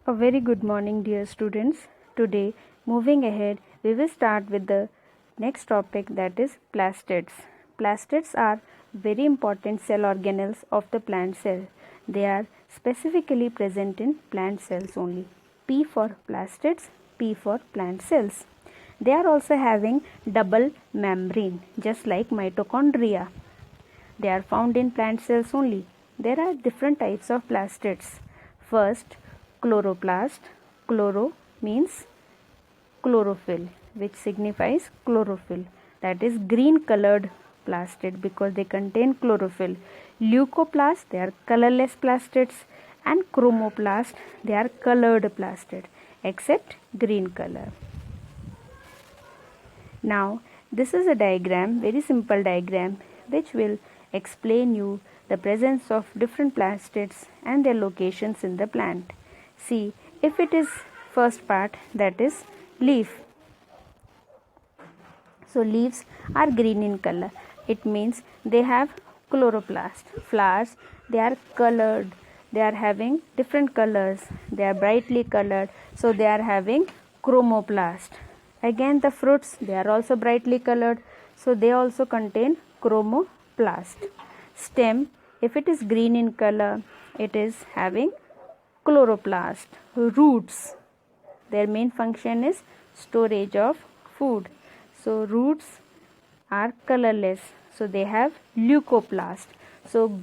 A very good morning, dear students. Today, moving ahead, we will start with the next topic, that is plastids. Plastids are very important cell organelles of the plant cell. They are specifically present in plant cells only. P for plastids, P for plant cells. They are also having double membrane, just like mitochondria. They are found in plant cells only. There are different types of plastids. First, chloroplast. Chloro means chlorophyll, which signifies chlorophyll. That is green colored plastid because they contain chlorophyll. Leucoplast, they are colorless plastids, and chromoplast, they are colored plastid except green color. Now, this is a diagram, very simple diagram, which will explain you the presence of different plastids and their locations in the plant. See, if it is first part, that is leaf. So leaves are green in color. It means they have chloroplast. Flowers, they are colored. They are having different colors. They are brightly colored. So they are having chromoplast. Again, the fruits, they are also brightly colored. So they also contain chromoplast. Stem, if it is green in color, it is having chloroplast. Roots, their main function is storage of food. So roots are colorless. So they have leucoplast. So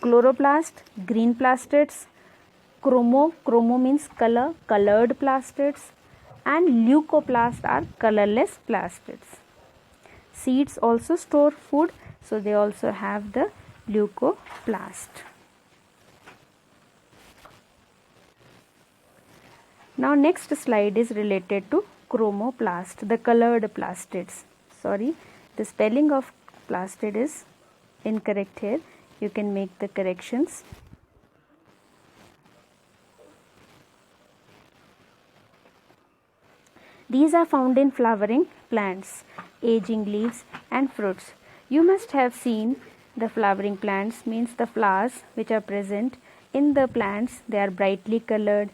chloroplast, green plastids. Chromo means color, colored plastids. And leucoplast are colorless plastids. Seeds also store food, so they also have the leucoplast. Now next slide is related to chromoplast, the colored plastids. Sorry, the spelling of plastid is incorrect here. You can make the corrections. These are found in flowering plants, aging leaves and fruits. You must have seen the flowering plants, means the flowers which are present in the plants, they are brightly colored.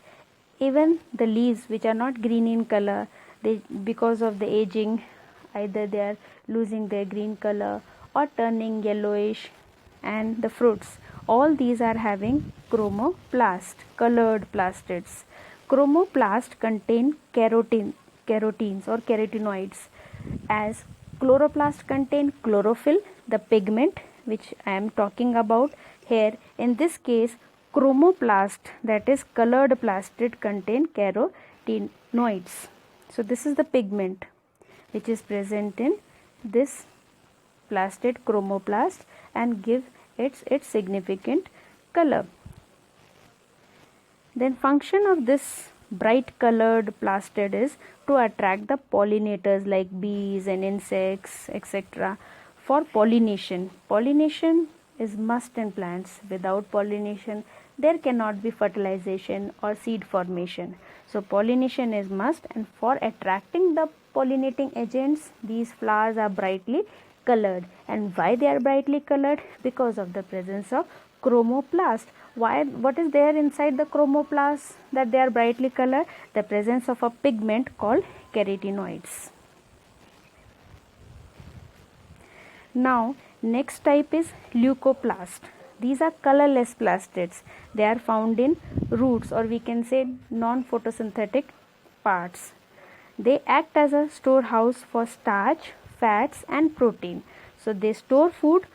Even the leaves which are not green in color, because of the aging, either they are losing their green color or turning yellowish. And the fruits, all these are having chromoplast, colored plastids. Chromoplast contain carotenes or carotenoids, as chloroplast contain chlorophyll, the pigment which I am talking about here. In this case, chromoplast, that is colored plastid, contain carotenoids. So this is the pigment which is present in this plastid, chromoplast, and give its significant color. Then function of this bright colored plastid is to attract the pollinators like bees and insects, etc. For pollination. Pollination is must in plants. Without pollination, there cannot be fertilization or seed formation. So pollination is must, and for attracting the pollinating agents, these flowers are brightly colored. And why they are brightly colored? Because of the presence of chromoplast. What is there inside the chromoplast that they are brightly colored? The presence of a pigment called carotenoids. Now next type is leucoplast. These are colorless plastids. They are found in roots, or we can say non-photosynthetic parts. They act as a storehouse for starch, fats and protein. So they store food,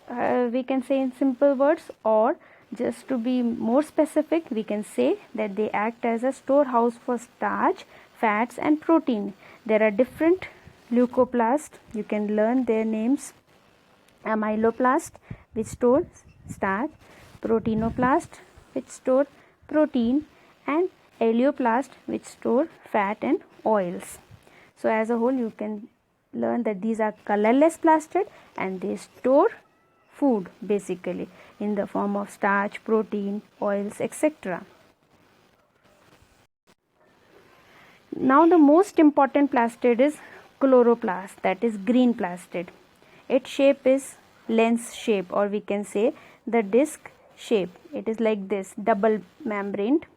we can say in simple words, or just to be more specific, we can say that they act as a storehouse for starch, fats and protein. There are different leucoplasts. You can learn their names. Amyloplast, which stores starch, proteinoplast, which store protein, and oleoplast, which store fat and oils. So as a whole, you can learn that these are colorless plastid and they store food basically in the form of starch, protein, oils, etc. Now the most important plastid is chloroplast, that is green plastid. Its shape is lens shape, or we can say the disc shape. It is like this, double membraned,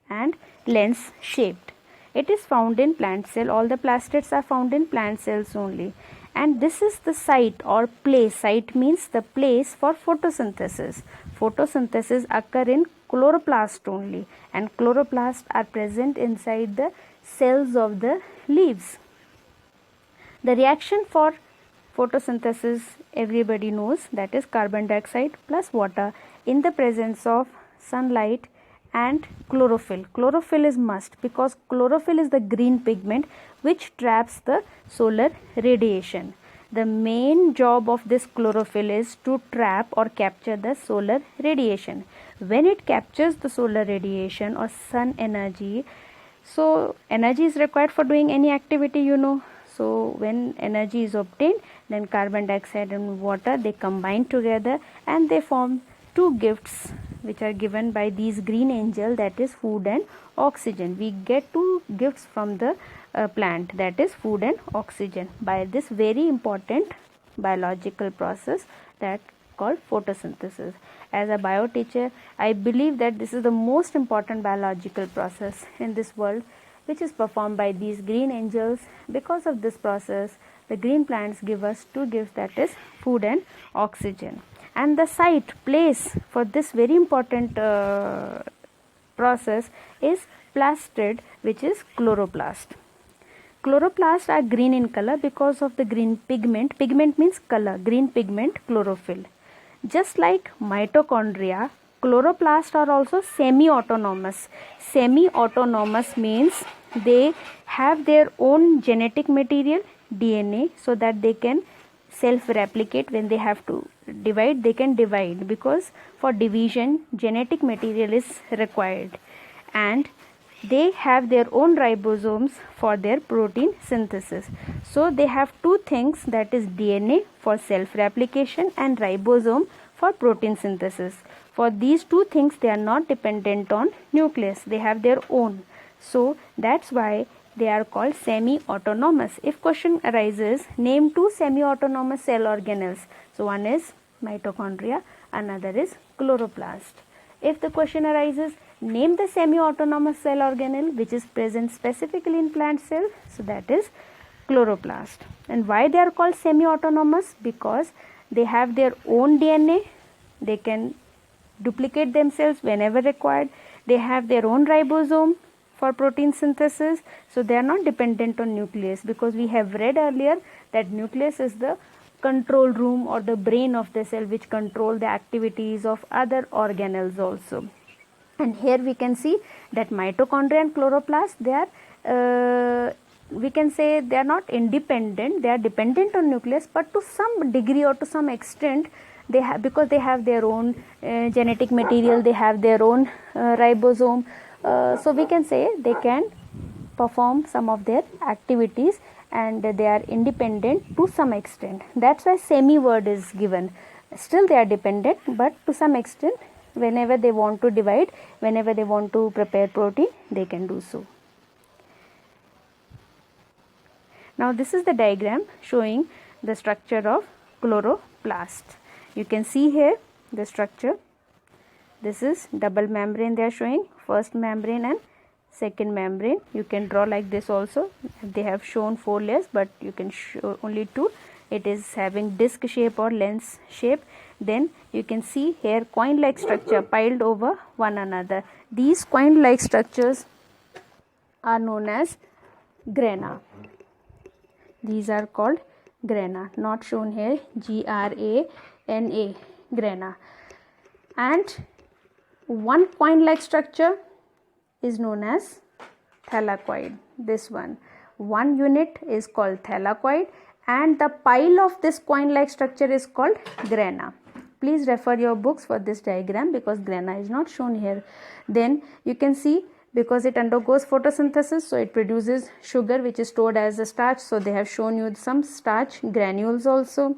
and lens shaped. It is found in plant cell. All the plastids are found in plant cells only. And this is the site or place. Site means the place for photosynthesis. Photosynthesis occur in chloroplast only, and chloroplasts are present inside the cells of the leaves. The reaction for photosynthesis everybody knows, that is carbon dioxide plus water in the presence of sunlight and chlorophyll. Chlorophyll is must because chlorophyll is the green pigment which traps the solar radiation. The main job of this chlorophyll is to trap or capture the solar radiation. When it captures the solar radiation or sun energy, so energy is required for doing any activity, you know. So when energy is obtained, then carbon dioxide and water, they combine together and they form two gifts which are given by these green angel, that is food and oxygen. We get two gifts from the plant, that is food and oxygen, by this very important biological process that called photosynthesis. As a bio teacher, I believe that this is the most important biological process in this world, which is performed by these green angels. Because of this process, the green plants give us two gifts, that is food and oxygen. And the site, place for this very important process is plastid, which is chloroplast. Chloroplasts are green in color because of the green pigment. Pigment means color, green pigment, chlorophyll. Just like mitochondria, chloroplasts are also semi-autonomous. Semi-autonomous means they have their own genetic material, DNA, so that they can self-replicate. When they have to divide, they can divide, because for division genetic material is required. And they have their own ribosomes for their protein synthesis. So they have two things, that is DNA for self-replication and ribosome for protein synthesis. For these two things, they are not dependent on nucleus, they have their own. So that's why they are called semi-autonomous. If question arises, name two semi-autonomous cell organelles. So one is mitochondria, another is chloroplast. If the question arises, name the semi-autonomous cell organelle which is present specifically in plant cell, so that is chloroplast. And why they are called semi-autonomous? Because they have their own DNA, they can duplicate themselves whenever required, they have their own ribosome for protein synthesis, so they are not dependent on nucleus, because we have read earlier that nucleus is the control room or the brain of the cell which control the activities of other organelles also. And here we can see that mitochondria and chloroplast, they are we can say they are not independent, they are dependent on nucleus, but to some degree or to some extent they have, because they have their own genetic material, they have their own ribosome. So we can say they can perform some of their activities and they are independent to some extent. That's why semi word is given. Still they are dependent, but to some extent, whenever they want to divide, whenever they want to prepare protein, they can do so. Now this is the diagram showing the structure of chloroplast. You can see here the structure. This is double membrane they are showing, first membrane and second membrane. You can draw like this also. They have shown 4 layers, but you can show only 2. It is having disc shape or lens shape. Then you can see here coin like structure piled over one another. These coin like structures are known as grana. These are called grana, not shown here, G-R-A-N-A, grana. And one coin like structure is known as thylakoid. This one unit is called thylakoid, and the pile of this coin like structure is called grana. Please refer your books for this diagram because grana is not shown here. Then you can see, because it undergoes photosynthesis, so it produces sugar which is stored as a starch. So they have shown you some starch granules also.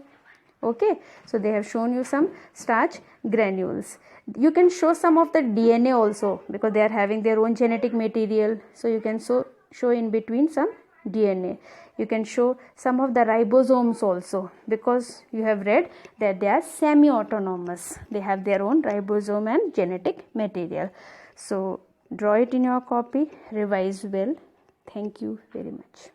Okay, so they have shown you some starch granules. You can show some of the DNA also, because they are having their own genetic material. So you can show in between some DNA. You can show some of the ribosomes also, because you have read that they are semi-autonomous. They have their own ribosome and genetic material. So Draw it in your copy, revise well. Thank you very much.